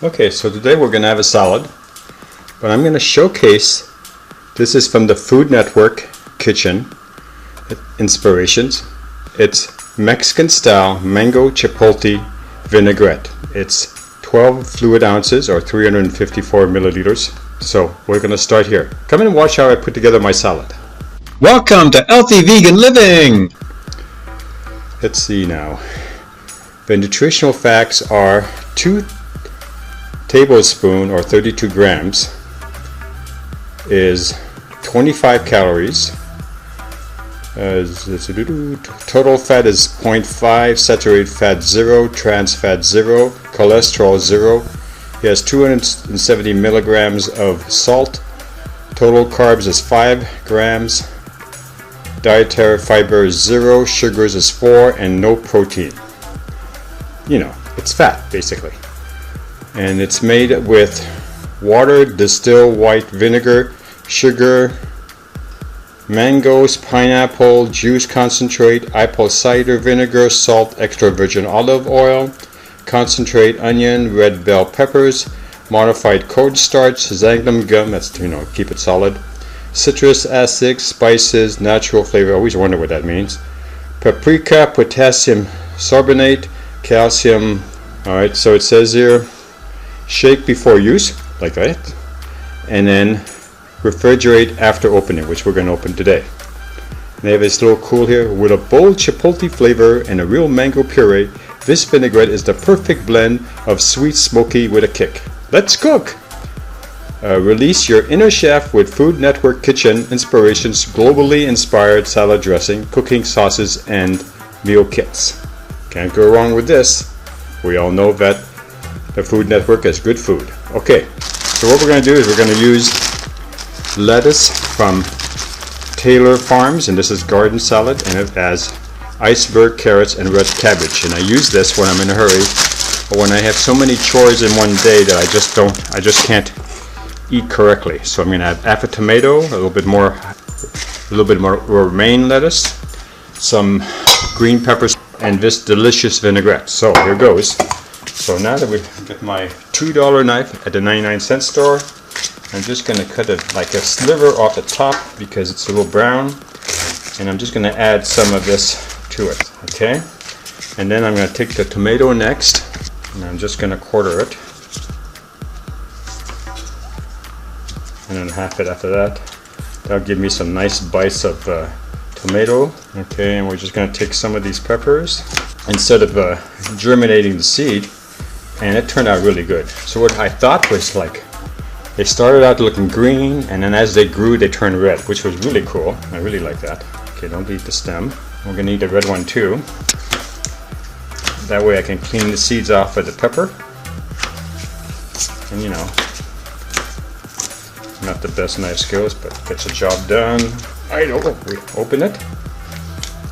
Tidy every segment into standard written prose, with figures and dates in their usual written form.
Okay, so today we're going to have a salad, but I'm going to showcase, this is from the Food Network Kitchen Inspirations. It's Mexican style Mango Chipotle Vinaigrette. It's 12 fluid ounces or 354 milliliters. So we're going to start here. Come and watch how I put together my salad. Welcome to Healthy Vegan Living! Let's see now. The nutritional facts are 2 tablespoons or 32 grams is 25 calories. Total fat is 0.5, saturated fat 0, trans fat 0, cholesterol 0. It has 270 milligrams of salt. Total carbs is 5 grams. Dietary fiber is 0, sugars is 4, and no protein. You know, it's fat basically. And it's made with water, distilled white vinegar, sugar, mangoes, pineapple, juice concentrate, apple cider vinegar, salt, extra virgin olive oil, concentrate, onion, red bell peppers, modified cornstarch, xanthan gum, that's to keep it solid, citrus acid, spices, natural flavor. I always wonder what that means. Paprika, potassium sorbonate, calcium. Alright, so it says here, shake before use, like that, and then refrigerate after opening, which we're going to open today. They have this little cool here, with a bold chipotle flavor and a real mango puree. This vinaigrette is the perfect blend of sweet smoky with a kick. Let's cook! Release your inner chef with Food Network Kitchen Inspirations, globally inspired salad dressing, cooking sauces, and meal kits. Can't go wrong with this. We all know that the Food Network has good food. Okay, so what we're going to do is we're going to use lettuce from Taylor Farms, and this is garden salad, and it has iceberg, carrots, and red cabbage. And I use this when I'm in a hurry, or when I have so many chores in one day that I just can't eat correctly. So I'm going to add half a tomato, a little bit more romaine lettuce, some green peppers, and this delicious vinaigrette. So here goes. So now that we get my $2 knife at the 99-cent store, I'm just going to cut it like a sliver off the top because it's a little brown, and I'm just going to add some of this to it. Okay, and then I'm going to take the tomato next, and I'm just going to quarter it, and then half it after that. That'll give me some nice bites of tomato. Okay, and we're just going to take some of these peppers instead of germinating the seed, and it turned out really good. So what I thought was, like, they started out looking green, and then as they grew they turned red, which was really cool. I really like that. Okay, don't eat the stem. We're going to eat the red one too. That way I can clean the seeds off of the pepper. And not the best knife skills, but gets the job done. Alright, we open it.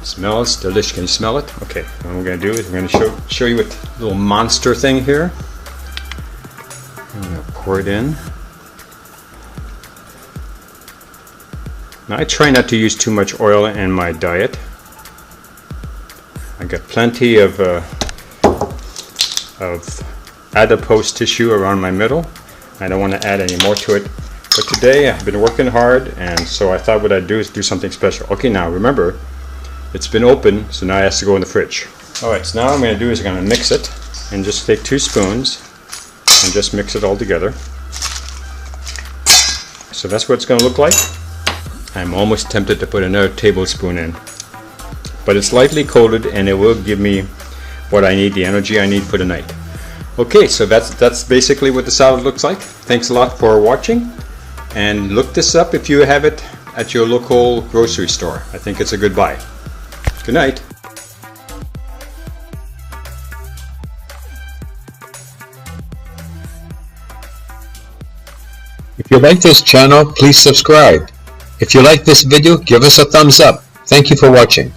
Smells delicious. Can you smell it? Okay, what we're going to do is we're going to show you with a little monster thing here. I'm going to pour it in. Now I try not to use too much oil in my diet. I got plenty of adipose tissue around my middle. I don't want to add any more to it. But today I've been working hard, and so I thought what I'd do is do something special. Okay, now remember, it's been open, so now it has to go in the fridge. Alright, so now what I'm going to do is I'm going to mix it, and just take 2 spoons and just mix it all together. So that's what it's going to look like. I'm almost tempted to put another tablespoon in, but it's lightly coated and it will give me what I need, the energy I need for the night. Okay, so that's basically what the salad looks like. Thanks a lot for watching, and look this up if you have it at your local grocery store. I think it's a good buy. Good night. If you like this channel, please subscribe. If you like this video, give us a thumbs up. Thank you for watching.